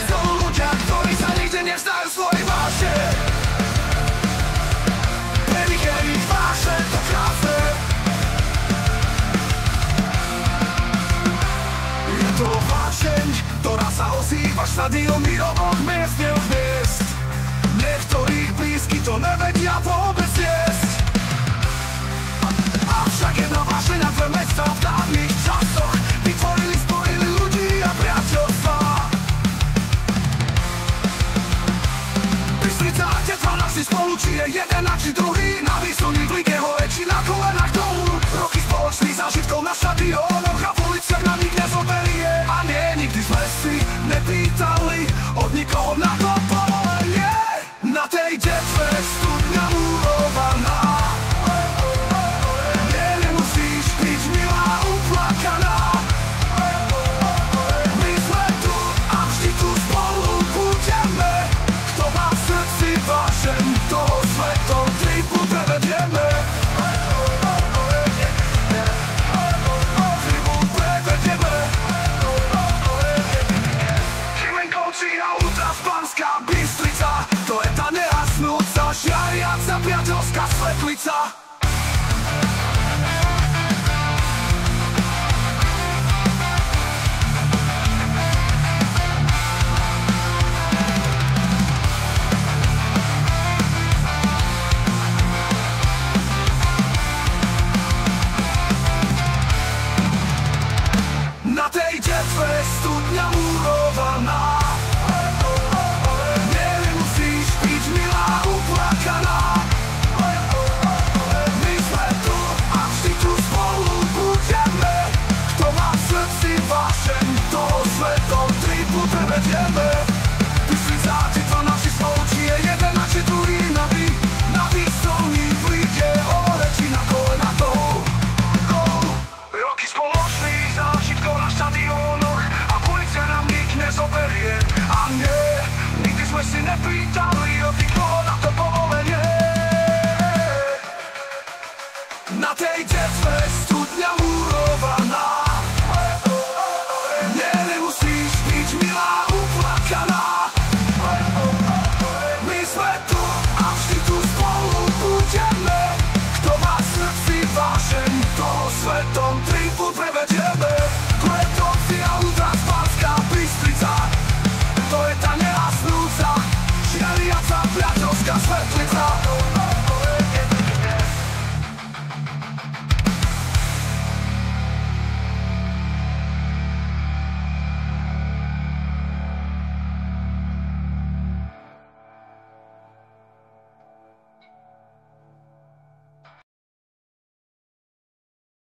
Sú ľudia, ktorí sa nikdy nevzdajú svojej vášne. Pre nich je ich vášne to krásne. Je to vášeň, ktorá sa ozýva štadióny obok miest, od miest. Niektorých blízky to nevedia vôbec jesť. Avšak jedna vášeň na dve mesta v dávnych časoch vytvorili, spojili ľudí a priateľstva. Bystrica a Detva našli spolu, či je jeden a či druhý. Na výsluní v lige hore, či na kolenách dolu. Roky spoločných zážitkov na štadiónoch a v uliciach nám nik nezoberie. A nie, nikdy sme si nepýtali od nikoho na to povolenie. Na tej Detve studňa murovaná. Nie, nemusíš byť milá, uplakaná. My sme tu a vždy tu spolu budeme. Kto má v srdci vášeň, toho svetom tripu prevedieme. Tripu prevedieme. Šimenkovci a Ultras Banská Bystrica, to je tá nehasnúca, žiariaca priateľská svetlica. Na tej Detve studňa murovaná. Nie, nemusíš byť milá, uplakaná. My sme tu a vždy tu spolu budeme. Kto má v srdci vášeň, toho svetom tripu prevedieme. Bystrica a Detva naši spolu, či je jeden a či druhý. Na výsluní v lige hore, či na kolenách dolu. Roky spoločných zážitkov na štadiónoch a v uliciach nám nik nezoberie. A nie, nikdy sme si nepýtali od nikoho na to povolenie. Na tej Detve